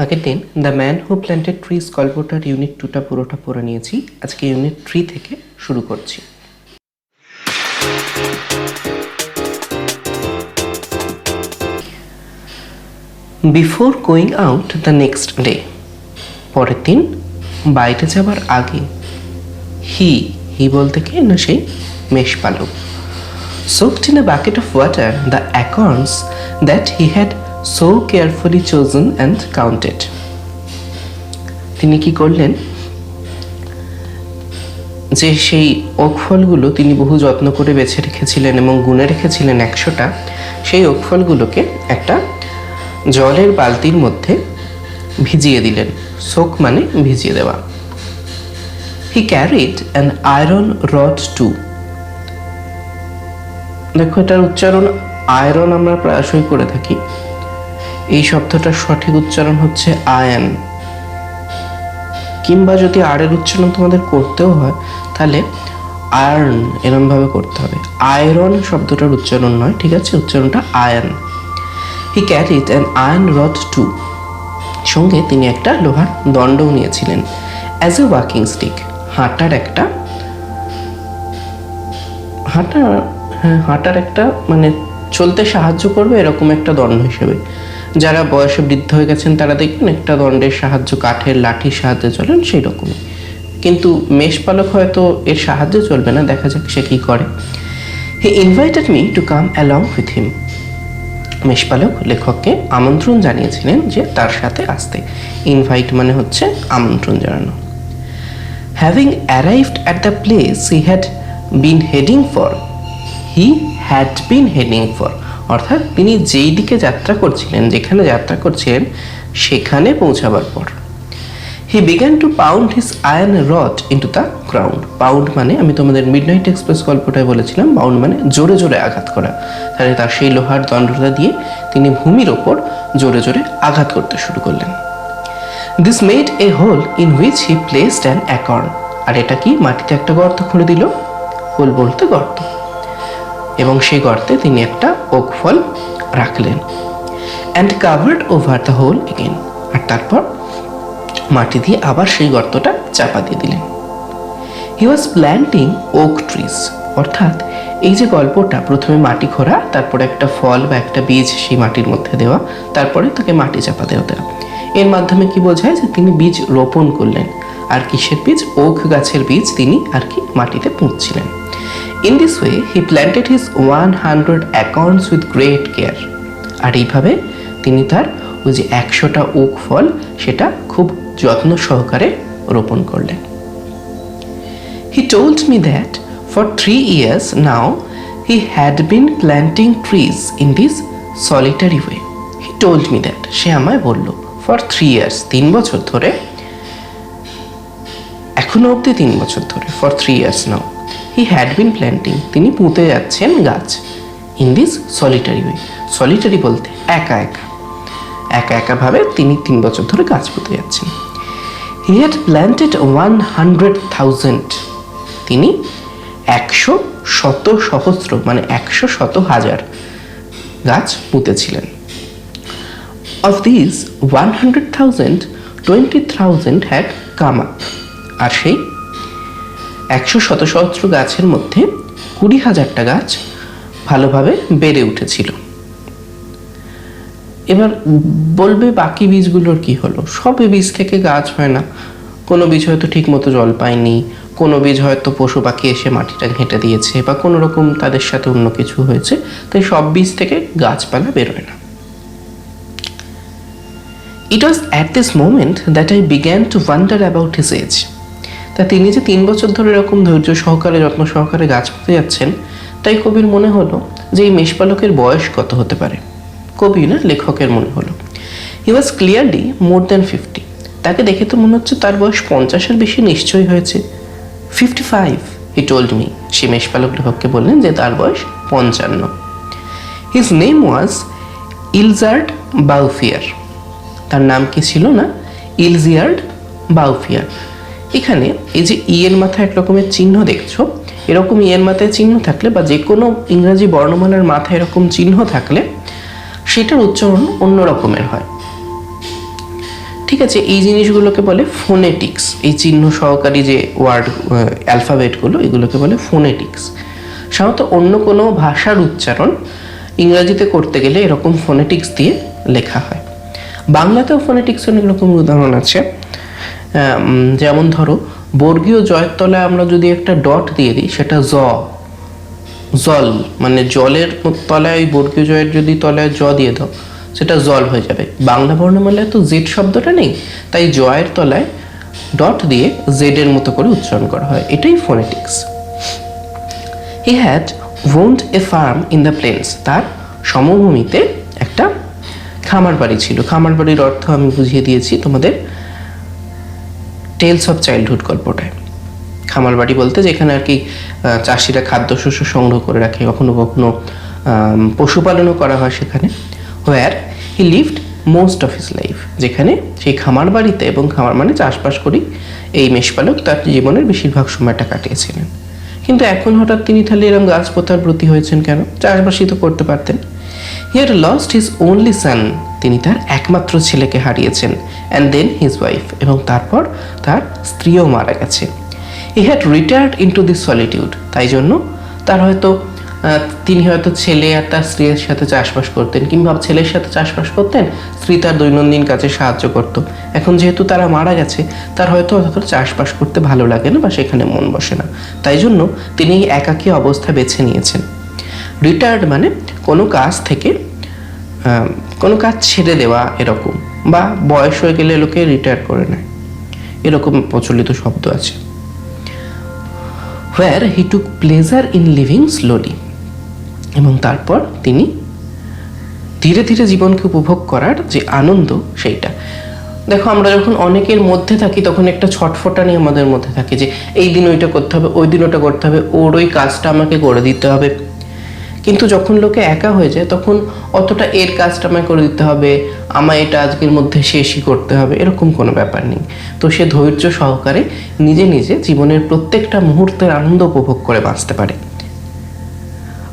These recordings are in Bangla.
আগের দিন the man who planted trees গল্পটার ইউনিট 2টা পুরোটা পড়ে নিয়েছি। আজকে ইউনিট 3 থেকে শুরু করছি। Before going out the next day, পরের দিন বাইরে যাবার আগে, হি বলতে কে না সেই মেষপালক, soaked in a bucket of water the acorns that he had so carefully chosen and counted. তিনি কি করলেন, যে সেই ওক ফলগুলো তিনি বহু যত্ন করে বেছে রেখেছিলেন এবং গুনে রেখেছিলেন 100টা, সেই ওক ফলগুলোকে একটা জলের বালতির মধ্যে ভিজিয়ে দিলেন। সোক মানে ভিজিয়ে দেওয়া। He carried an iron rod too. দেখো, এটার উচ্চারণ আয়রন আমরা প্রায়শই করে থাকি। এই শব্দটার সঠিক উচ্চারণ হচ্ছে আয়ন, কিংবা যদি আরের উচ্চারণ তোমাদের করতেও হয় তাহলে আয়রন এরমভাবে করতে হবে। আয়রন শব্দটার উচ্চারণ নয়, ঠিক আছে, উচ্চারণটা iron. He carried an iron rod too, সঙ্গে তিনি একটা লোহার দণ্ডও নিয়েছিলেন। অ্যাজ এ ওয়াকিং স্টিক, হাঁটার একটা মানে চলতে সাহায্য করবে এরকম একটা দণ্ড হিসেবে। যারা বয়সে বৃদ্ধ হয়ে গেছেন তারা দেখবেন একটা দণ্ডের সাহায্য, কাঠের লাঠির সাহায্যে চলেন, সেই রকমই। কিন্তু মেষপালক হয়তো এর সাহায্যে চলবে না, দেখা যাক সে কী করে। He invited me to come along with him. মেষপালক লেখককে আমন্ত্রণ জানিয়েছিলেন যে তার সাথে আসতে। ইনভাইট মানে হচ্ছে আমন্ত্রণ জানানো। Having arrived at the place he had been heading for, অর্থাৎ তিনি যেই দিকে যাত্রা করছিলেন, যেখানে যাত্রা করছিলেন সেখানে পৌঁছাবার পর, he began to pound his iron rod into the ground. Pound মানে, আমি তোমাদের মিডনাইট এক্সপ্রেস গল্পটায় বলেছিলাম, পাউন্ড মানে জোরে জোরে আঘাত করা। তাহলে তার সেই লোহার দণ্ডটা দিয়ে তিনি ভূমির ওপর জোরে জোরে আঘাত করতে শুরু করলেন। This made a hole in which he placed an acorn. আর এটা কি, মাটিতে একটা গর্ত খুঁড়ে দিল, হোল বলতে গর্ত, এবং সেই গর্তে তিনি একটা ওক ফল রাখলেন। And covered over the hole again, আর তারপর মাটি দিয়ে আবার সেই গর্তটা চাপা দিয়ে দিলেন। He was planting oak trees, অর্থাৎ এই যে গল্পটা, প্রথমে মাটি খোঁড়া, তারপরে একটা ফল বা একটা বীজ সেই মাটির মধ্যে দেওয়া, তারপরে তাকে মাটি চাপা দেওয়া। এর মাধ্যমে কি বোঝায় যে তিনি বীজ রোপণ করলেন। আর কিসের বীজ? ওক গাছের বীজ তিনি আর কি মাটিতে পুঁতছিলেন। In this way, he planted his 100 acorns with great care. আর এইভাবে তিনি তার ওই যে 100টা ওক ফল সেটা খুব যত্ন সহকারে রোপণ করলেন। He told me that for 3 years now he had been planting trees in this solitary way. He told me that, সে আমায় বলল, for 3 years, 3 বছর ধরে, এখনো অবধি 3 বছর ধরে, for 3 years now. He had been planting, তিনি পুঁতে যাচ্ছেন গাছ, in this solitary way. Solitary বলতে একা ভাবে তিনি 3 বছর ধরে গাছ পুঁতে যাচ্ছেন। He had planted 100,000, তিনি 100 শত সহস্র মানে 100 শত হাজার গাছ পুঁতেছিলেন। Of these 100,000, 20,000 had come up. আর সেই 100 শত সহস্র গাছের মধ্যে 20,000টা গাছ ভালোভাবে বেড়ে উঠেছিল। এবার বলবে বাকি বীজগুলোর কি হলো? সব বীজ থেকে গাছ হয় না। কোনো বীজ হয়তো ঠিক মতো জল পায়নি, কোনো বীজ হয়তো পশু পাখি এসে মাটিটা ঘেঁটে দিয়েছে, বা কোনো রকম তাদের সাথে অন্য কিছু হয়েছে, তাই সব বীজ থেকে গাছপালা বেরোয় না। It was at this moment that I began to wonder about his age. তা তিনি যে 3 বছর ধরে এরকম ধৈর্য সহকারে, যত্ন সহকারে গাছ পুঁতে যাচ্ছেন, তাই কবির মনে হলো যে এই মেষপালকের বয়স কত হতে পারে। কবি না, লেখকের মনে হলো। হি ওয়াজ ক্লিয়ারলি মোর দ্যান 50, তাকে দেখে তো মনে হচ্ছে তার বয়স 50-এর বেশি নিশ্চয়ই হয়েছে। 55, হি টোল্ড মি, সে মেষপালক লেখককে বললেন যে তার বয়স 55। হিজ নেম ওয়াজ ইলজার্ড বাউফিয়ার, তার নাম কি ছিল না? ইলজিয়ার্ড বাউফিয়ার। এখানে এই যে এর মাথায় এক রকমের চিহ্ন দেখছো, এরকম এর মাথায় চিহ্ন থাকলে বা যে কোনো ইংরাজি বর্ণমালার মাথায় এরকম চিহ্ন থাকলে সেটার উচ্চারণ অন্য রকমের হয়। ঠিক আছে, এই জিনিসগুলোকে বলে ফোনেটিক্স। এই চিহ্ন সহকারী যে ওয়ার্ড অ্যালফাবেটগুলো, এগুলোকে বলে ফোনেটিক্স। সাধারণত অন্য কোনো ভাষার উচ্চারণ ইংরাজিতে করতে গেলে এরকম ফোনেটিক্স দিয়ে লেখা হয়। বাংলাতেও ফোনেটিক্সের অনেক রকম উদাহরণ আছে। যেমন ধরো, বর্গীয় জয়ের তলায় আমরা যদি একটা ডট দিয়ে দিই, সেটা জল, মানে জলের তলায় ওই বর্গীয় জয়ের যদি তলায় জ দিয়ে দাও, সেটা জল হয়ে যাবে। বাংলা বর্ণমালায় তো জেড শব্দটা নেই, তাই জয়ের তলায় ডট দিয়ে জেডের মতো করে উচ্চারণ করা হয়, এটাই phonetics. He had owned a farm in the plains. তার সমভূমিতে একটা খামার বাড়ি ছিল। খামার বাড়ির অর্থ আমি বুঝিয়ে দিয়েছি তোমাদের টেলস অফ চাইল্ডহুড গল্পটায়। খামার বাড়ি বলতে যেখানে আর কি চাষিরা খাদ্যশস্য সংগ্রহ করে রাখে, কখনো কখনো পশুপালনও করা হয় সেখানে। Where he lived most of his life, যেখানে সেই খামার বাড়িতে, এবং খামার মানে চাষবাস করি, এই মেষপালক তার জীবনের বেশিরভাগ সময়টা কাটিয়েছিলেন। কিন্তু এখন হঠাৎ তিনি তাহলে এরকম গাছ পোতার প্রতি হয়েছেন কেন? চাষবাসই তো করতে পারতেন। He had lost his only son, তিনি তার একমাত্র ছেলেকে হারিয়েছেন। অ্যান্ড দেন হিজ ওয়াইফ, এবং তারপর তার স্ত্রীও মারা গেছে। He had retired into this solitude, তাই জন্য তার হয়তো তিনি হয়তো ছেলে আর তার স্ত্রীর সাথে চাষবাস করতেন, কিংবা ছেলের সাথে চাষবাস করতেন, স্ত্রী তার দৈনন্দিন কাজে সাহায্য করত। এখন যেহেতু তারা মারা গেছে, তার হয়তো অত চাষবাস করতে ভালো লাগে না বা সেখানে মন বসে না, তাই জন্য তিনি একাকী অবস্থা বেছে নিয়েছেন। রিটায়ার্ড মানে কোনো কাজ থেকে কোনো কাজ ছেড়ে দেওয়া এরকম, বা বয়স হয়ে গেলে লোকে রিটায়ার করে নেয়, এরকম প্রচলিত শব্দ আছে। হোয়ার হি টুক প্লেজার ইন লিভিং স্লোলি, এবং তারপর তিনি ধীরে ধীরে জীবনকে উপভোগ করার যে আনন্দ সেইটা। দেখো, আমরা যখন অনেকের মধ্যে থাকি তখন একটা ছটফটানি আমাদের মধ্যে থাকে যে এই দিন ওইটা করতে হবে, ওই দিন ওটা করতে হবে, ওর ওই কাজটা আমাকে করে দিতে হবে। কিন্তু যখন লোকে একা হয়ে যায় তখন অতটা এর কাজটা আমায় করে দিতে হবে, আমায় এটা আজকের মধ্যে শেষই করতে হবে, এরকম কোনো ব্যাপার নেই। তো সে ধৈর্য সহকারে নিজে নিজে জীবনের প্রত্যেকটা মুহূর্তের আনন্দ উপভোগ করে বাঁচতে পারে।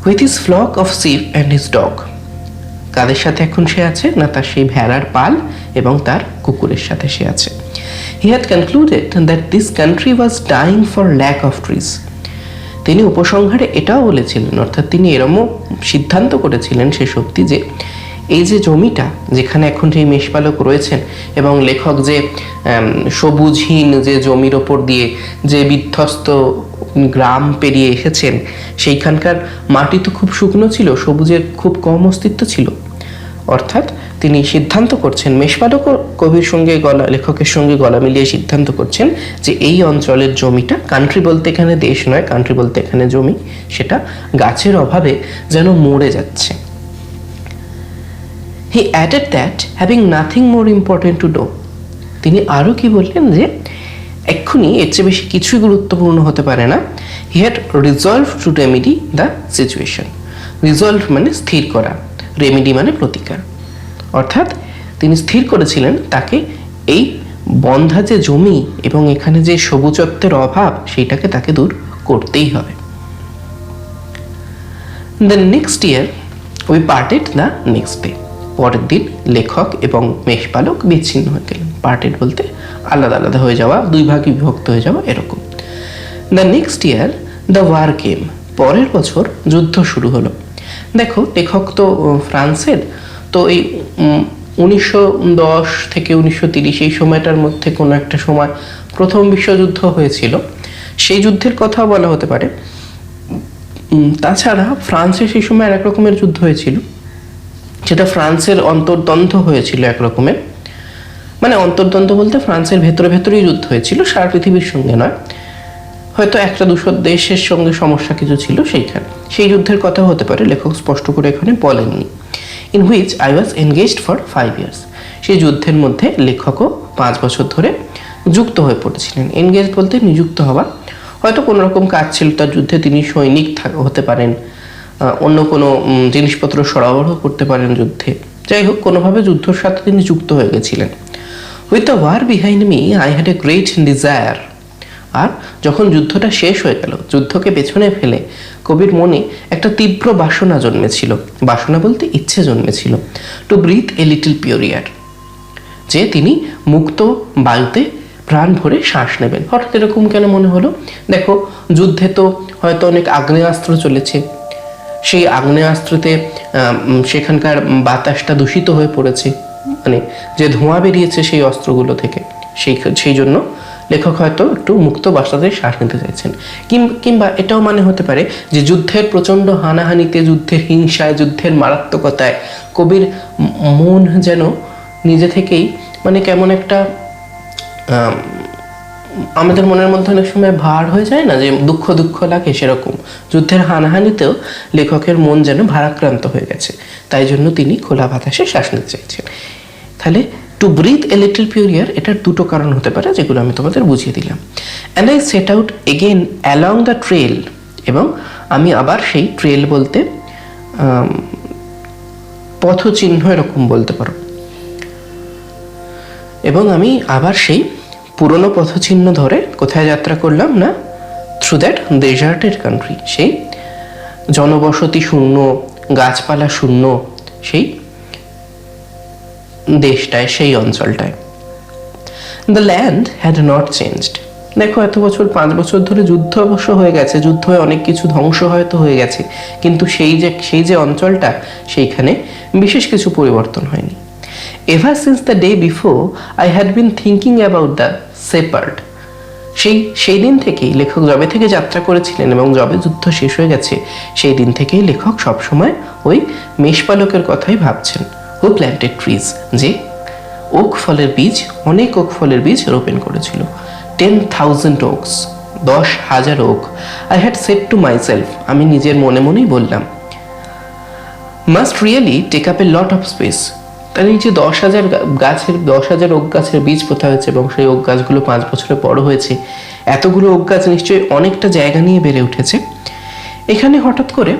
With his flock of sheep and his dog, কাদের সাথে এখন সে আছে না, তার সেই ভেড়ার পাল এবং তার কুকুরের সাথে সে আছে। He had concluded that this country was dying for lack of trees, তিনি উপসংহারে এটাও বলেছিলেন, অর্থাৎ তিনি এরমও সিদ্ধান্ত করেছিলেন শেষ অবধি যে এই যে জমিটা যেখানে এখন যে মেষপালক রয়েছেন, এবং লেখক যে সবুজহীন যে জমির ওপর দিয়ে যে বিধ্বস্ত গ্রাম পেরিয়ে এসেছেন, সেইখানকার মাটি তো খুব শুকনো ছিল, সবুজের খুব কম অস্তিত্ব ছিল। অর্থাৎ তিনি সিদ্ধান্ত করছেন, মেষপালক কবির সঙ্গে লেখকের সঙ্গে গলা মিলিয়ে সিদ্ধান্ত করছেন যে এই অঞ্চলের জমিটা, কান্ট্রি বলতে এখানে দেশ নয়, কান্ট্রি বলতে এখানে জমি, সেটা গাছের অভাবে যেন মরে যাচ্ছে। He added that having nothing more important to do, তিনি আরও কি বললেন যে এক্ষুনি এর চেয়ে বেশি কিছুই গুরুত্বপূর্ণ হতে পারে না। He had resolved to remedy the situation, resolve মানে স্থির করা, রেমেডি মানে প্রতিকার। অর্থাৎ তিনি স্থির করেছিলেন তাকে এই বন্ধা যে জমি এবং এখানে যে সবুজত্বের অভাব, সেইটাকে তাকে দূর করতেই হবে। The next year we parted the next day, পরের দিন লেখক এবং মেষপালক বিচ্ছিন্ন হয়ে গেলেন। পার্টেড বলতে আলাদা আলাদা হয়ে যাওয়া, দুই ভাগে বিভক্ত হয়ে যাওয়া, এরকম। The next year the war came, পরের বছর যুদ্ধ শুরু হলো। দেখো, লেখক তো ফ্রান্সের, তো এই 1910 থেকে 1930 এই সময়টার মধ্যে কোনো একটা সময় প্রথম বিশ্বযুদ্ধ হয়েছিল, সেই যুদ্ধের কথাও বলা হতে পারে। তাছাড়া ফ্রান্সে সেই সময় এক রকমের যুদ্ধ হয়েছিল, সেটা ফ্রান্সের অন্তর্দ্বন্দ্ব হয়েছিল এক রকমের, মানে অন্তর্দ্বন্দ্ব বলতে ফ্রান্সের ভেতরে ভেতরেই যুদ্ধ হয়েছিল, সারা পৃথিবীর সঙ্গে নয়, হয়তো একটা দুশো দেশের সঙ্গে সমস্যা কিছু ছিল সেইখানে, সেই যুদ্ধের কথা হতে পারে, লেখক স্পষ্ট করে এখানে বলেননি। In which I was engaged for 5 years, সেই যুদ্ধের মধ্যে লেখকও 5 বছর ধরে যুক্ত হয়ে পড়েছিলেন। এনগেজ বলতে নিযুক্ত হওয়া, হয়তো কোনো রকম কাজ ছিল তার, যুদ্ধে তিনি সৈনিক হতে পারেন, অন্য কোনো জিনিসপত্র সরবরাহ করতে পারেন যুদ্ধে, যাই হোক কোনোভাবে যুদ্ধের সাথে তিনি যুক্ত হয়ে গেছিলেন। With the war behind me I had a great desire, আর যখন যুদ্ধটা শেষ হয়ে গেল, যুদ্ধকে পেছনে ফেলে কবির মনে একটা তীব্র বাসনা জন্মেছিল, বাসনা বলতে ইচ্ছে জন্মেছিল, to breathe a little pure air, যে তিনি মুক্ত বায়ুতে প্রাণ ভরে শ্বাস নেবেন। হঠাৎ এরকম কেন মনে হলো? দেখো, যুদ্ধে তো হয়তো অনেক আগ্নেয়াস্ত্র চলেছে, সেই আগ্নেয়াস্ত্রতে সেখানকার বাতাসটা দূষিত হয়ে পড়েছে, মানে যে ধোঁয়া বেরিয়েছে সেই অস্ত্রগুলো থেকে, সেই জন্য লেখক হয়তো একটু মুক্ত বাতাসে শ্বাস নিতে চাইছেন। কিংবা এটাও মানে হতে পারে যে যুদ্ধের প্রচণ্ড হানাহানিতে, যুদ্ধের হিংসায়, যুদ্ধের মারাত্মকতায় কবির মন যেন নিজে থেকেই মানে কেমন একটা আমাদের মনের মধ্যে অনেক সময় ভার হয়ে যায় না, যে দুঃখ দুঃখ লাগে, সেরকম যুদ্ধের হানাহানিতেও লেখকের মন যেন ভারাক্রান্ত হয়ে গেছে, তাই জন্য তিনি খোলা বাতাসে শ্বাস নিতে চাইছেন। তাহলে টু ব্রিথ এ লিটল পিউরিয়ার, এটার দুটো কারণ হতে পারে যেগুলো আমি তোমাদের বুঝিয়ে দিলাম। And I set out again along the trail, এবং আমি আবার সেই ট্রেল বলতে পথচিহ্ন এরকম বলতে পারো, এবং আমি আবার সেই পুরনো পথচিহ্ন ধরে কোথায় যাত্রা করলাম না, থ্রু দ্যাট ডেজার্টেড কান্ট্রি, সেই জনবসতি শূন্য, গাছপালা শূন্য সেই দেশটায়, সেই অঞ্চলটায়। The land had not changed. দেখো, এত বছর, 5 বছর ধরে যুদ্ধ অবশ্য হয়ে গেছে, যুদ্ধ হয়ে অনেক কিছু ধ্বংস হয়তো হয়ে গেছে, কিন্তু সেই যে অঞ্চলটা, সেইখানে বিশেষ কিছু পরিবর্তন হয়নি। Ever since the day before I had been thinking about the shepherd. সেই দিন থেকেই লেখক যবে থেকে যাত্রা করেছিলেন এবং যবে যুদ্ধ শেষ হয়ে গেছে, সেই দিন থেকেই লেখক সবসময় ওই মেষপালকের কথাই ভাবছেন, হু প্ল্যান্টেড ট্রিজ, যে ওক ফলের বীজ, অনেক ওক ফলের বীজ রোপণ করেছিল। 10,000 oaks, 10,000 oak. I had said to myself, আমি নিজের মনে মনেই বললাম, must really take up a lot of space. তাহলে এই যে 10,000 ওক গাছের বীজ পোতা হয়েছে এবং সেই ওক গাছগুলো 5 বছরে বড় হয়েছে, এতগুলো ওক গাছ নিশ্চয়ই অনেকটা জায়গা নিয়ে বেড়ে উঠেছে। এখানে হঠাৎ করে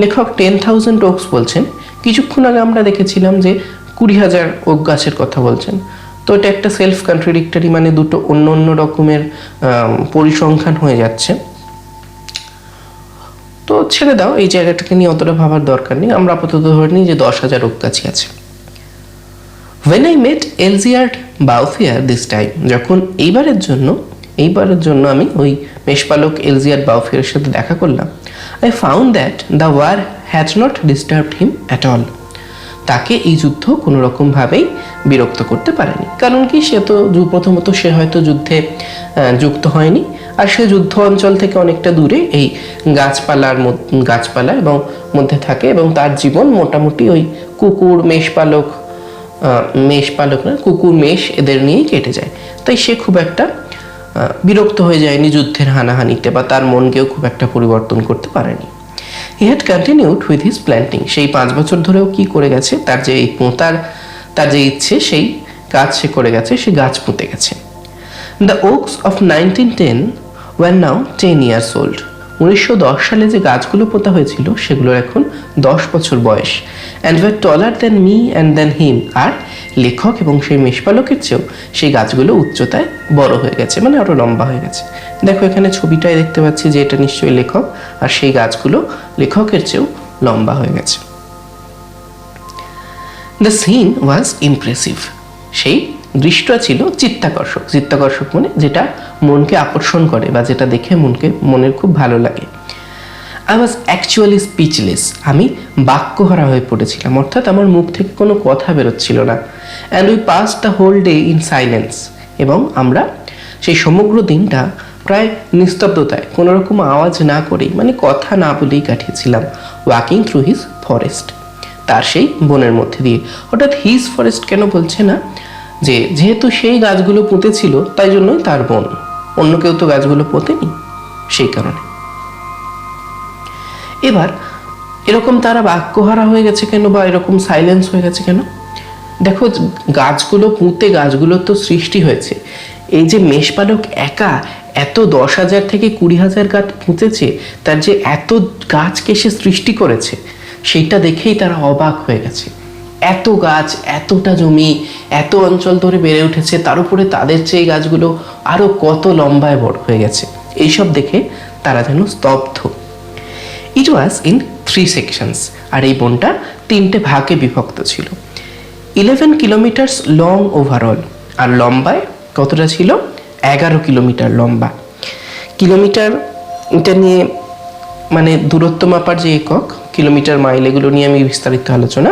লেখক 10,000 oaks বলছেন, কিছুক্ষণ আগে আমরা দেখেছিলাম যে 20,000 ওক গাছের কথা বলছেন। তো এটা একটা সেলফ কন্ট্রাডিক্টরি, মানে দুটো অন্য অন্য রকমের পরিসংখ্যান হয়ে যাচ্ছে। তো ছেড়ে দাও, এই জায়গাটাকে নিয়ে অতটা ভাবার দরকার নেই, আমরা আপাতত ধরে নিই যে 10,000 ওক গাছই আছে। When I met Elzevir Bauthier this time, যখন এইবারের জন্য আমি ওই মেষপালক এলজিয়ার বাউফিয়ারের সাথে দেখা করলাম, I found that the war had not disturbed him at all. তাকে এই যুদ্ধ কোনো রকমভাবেই বিরক্ত করতে পারেনি। কারণ কি, সে তো প্রথমত সে হয়তো যুদ্ধে যুক্ত হয়নি, আর সে যুদ্ধ অঞ্চল থেকে অনেকটা দূরে এই গাছপালা এবং মধ্যে থাকে, এবং তার জীবন মোটামুটি ওই কুকুর, কুকুর, মেষ এদের নিয়েই কেটে যায়। তাই সে খুব একটা বিরক্ত হয়ে যায়নি যুদ্ধের হানাহানিতে, বা তার মনকেও খুব একটা পরিবর্তন করতে পারেনি। He had continued with his planting. সেই 5 বছর ধরেও কি করে গেছে, তার যে ইচ্ছে, সেই কাজ সে করে গেছে, সে গাছ পুঁতে গেছে। The oaks of 1910 were now 10 years old. 1910 সালে যে গাছগুলো পোতা হয়েছিল সেগুলোর এখন 10 বছর বয়স। And were taller than me and than him. আর লেখক এবং সেই মেষপালকের চেয়েও সেই গাছগুলো উচ্চতায় বড় হয়ে গেছে, মানে আরো লম্বা হয়ে গেছে। দেখো, এখানে ছবিটায় দেখতে পাচ্ছি যে এটা নিশ্চয়ই লেখক, আর সেই গাছগুলো লেখকের চেয়েও লম্বা হয়ে গেছে। The scene was impressive. সেই দৃশ্যটা ছিল চিত্তাকর্ষক মানে যেটা মনকে আকর্ষণ করে, বা যেটা দেখে মনের খুব ভালো লাগে। I was actually speechless. আমি বাক্যহারা হয়ে পড়েছিলাম, অর্থাৎ আমার মুখ থেকে কোনো কথা বেরোচ্ছিল না। And we pass the whole day in silence. এবং আমরা সেই সমগ্র দিনটা প্রায় নিস্তব্ধতায়, কোনো রকম আওয়াজ না করেই, মানে কথা না বলেই কাটিয়েছিলাম। ওয়াকিং থ্রু হিজ ফরেস্ট, তার সেই বনের মধ্যে দিয়ে। হঠাৎ হিজ ফরেস্ট কেন বলছে না, যেহেতু সেই গাছগুলো পুঁতেছিল তাই জন্যই তার বন, অন্য কেউ তো গাছগুলো পোতেনি, সেই কারণে। এবার এরকম তারা বাক্যহারা হয়ে গেছে কেন, বা এরকম সাইলেন্স হয়ে গেছে কেন? দেখো, গাছগুলো পুঁতে গাছগুলোর তো সৃষ্টি হয়েছে। এই যে মেষপালক একা এত 10,000 থেকে 20,000 গাছ পুঁতেছে, তার যে এত গাছকে সে সৃষ্টি করেছে, সেইটা দেখেই তারা অবাক হয়ে গেছে। এত গাছ, এতটা জমি, এত অঞ্চল ধরে বেড়ে উঠেছে, তার উপরে তাদের চেয়ে গাছগুলো আরো কত লম্বায় বড় হয়ে গেছে, এইসব দেখে তারা যেন স্তব্ধ। ইট ওয়াজ ইন 3 sections, আর এই বনটা 3টে ভাগে বিভক্ত ছিল। 11 কিলোমিটার লং ওভারঅল, আর লম্বায় কতটা ছিল? 11 কিলোমিটার লম্বা। কিলোমিটার এটা নিয়ে মানে দূরত্ব মাপার যে একক, কিলোমিটার মাইল, এগুলো নিয়ে আমি বিস্তারিত আলোচনা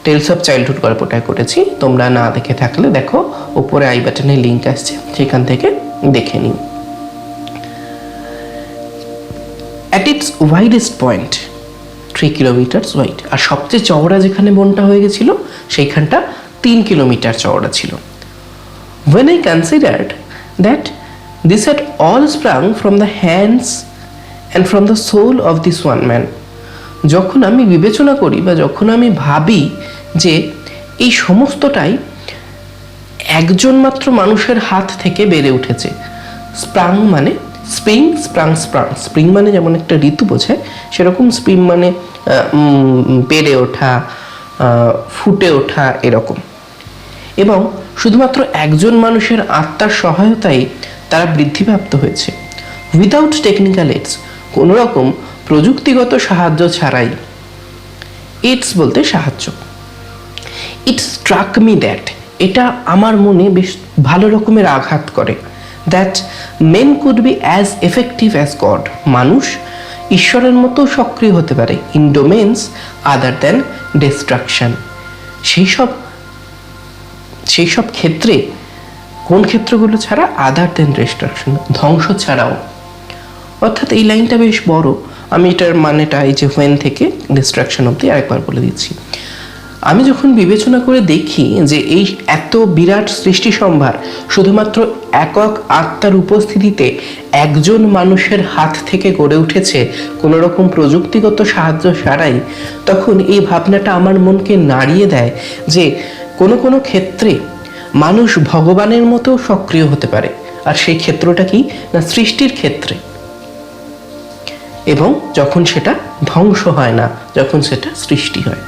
টেলস অফ চাইল্ডহুড গল্পটায় করেছি। তোমরা না দেখে থাকলে দেখো, উপরে আই বাটনে লিঙ্ক আসছে, সেখান থেকে দেখে নিও। At its widest point 3 kilometre wide, আর সবচেয়ে চওড়া যেখানে বনটা হয়ে গেছিল সেইখানটা 3 কিলোমিটার চওড়া ছিল। When I considered that this had all sprung from the hands and from the soul of this one man, যখন আমি বিবেচনা করি বা যখন আমি ভাবি যে এই সমস্তটাই একজন মাত্র মানুষের হাত থেকে বেড়ে উঠেছে। স্প্রাং মানে স্প্রিং, স্প্রাং স্প্রাং, স্প্রিং মানে যেমন একটা ঋতু বোঝায়, সেরকম স্প্রিং মানে বেড়ে ওঠা, ফুটে ওঠা, এরকম। এবং শুধুমাত্র একজন মানুষের আত্মার সহায়তায় তারা বৃদ্ধিপ্রাপ্ত হয়েছে, উইদাউট টেকনিক্যাল এইডস, কোনো রকম প্রযুক্তিগত সাহায্য ছাড়াই। এইডস বলতে সাহায্য। ইট স্ট্রাক মি দ্যাট, এটা আমার মনে বেশ ভালো রকমের আঘাত করে, that men could be as effective as God, মানুষ ঈশ্বরের মতো সক্রিয় হতে পারে in domains other than destruction, সেই সব ক্ষেত্রে। কোন ক্ষেত্রগুলো ছাড়া? আদার দ্যান ডিস্ট্রাকশন, ধ্বংস ছাড়াও। অর্থাৎ এই লাইনটা বেশ বড়, আমি এটার মানেটা এই যে হোয়েন থেকে ডিস্ট্রাকশন অবধি আরেকবার বলে দিচ্ছি। আমি যখন বিবেচনা করে দেখি যে এই এত বিরাট সৃষ্টি সম্ভার শুধুমাত্র একক আত্মার উপস্থিতিতে একজন মানুষের হাত থেকে গড়ে উঠেছে কোনো রকম প্রযুক্তিগত সাহায্য ছাড়াই, তখন এই ভাবনাটা আমার মনকে নাড়িয়ে দেয় যে কোনো কোনো ক্ষেত্রে মানুষ ভগবানের মতো সক্রিয় হতে পারে। আর সেই ক্ষেত্রটা কি না? সৃষ্টির ক্ষেত্রে। এবং যখন সেটা ধ্বংস হয় না, যখন সেটা সৃষ্টি হয়।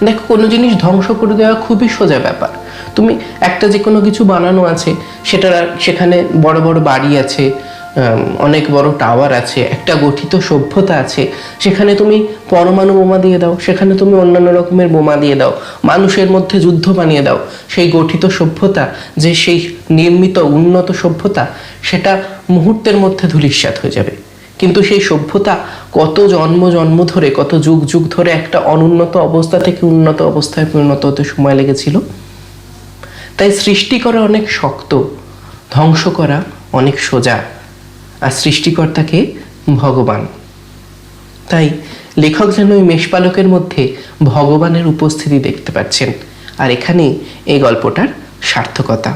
দেখো, কোনো জিনিস ধ্বংস করে দেওয়া খুবই সোজা ব্যাপার। তুমি একটা যে কোনো কিছু বানানো আছে, সেখানে বড় বড় বাড়ি আছে, অনেক বড় টাওয়ার আছে, একটা গঠিত সভ্যতা আছে, সেখানে তুমি পরমাণু বোমা দিয়ে দাও, সেখানে তুমি অন্যান্য রকমের বোমা দিয়ে দাও, মানুষের মধ্যে যুদ্ধ বানিয়ে দাও, সেই গঠিত সভ্যতা, যে সেই নির্মিত উন্নত সভ্যতা, সেটা মুহূর্তের মধ্যে ধূলিসাৎ হয়ে যাবে। কিন্তু সেই সভ্যতা কত জন্ম ধরে, কত যুগ যুগ ধরে একটা অনুন্নত অবস্থা থেকে উন্নত অবস্থায় পরিণত হতে সময় লেগেছিল। তাই সৃষ্টি করা অনেক শক্ত, ধ্বংস করা অনেক সোজা। আর সৃষ্টিকর্তাকে ভগবান। তাই লেখক যেন ওই মেষপালকের মধ্যে ভগবানের উপস্থিতি দেখতে পাচ্ছেন। আর এখানেই এই গল্পটার সার্থকতা।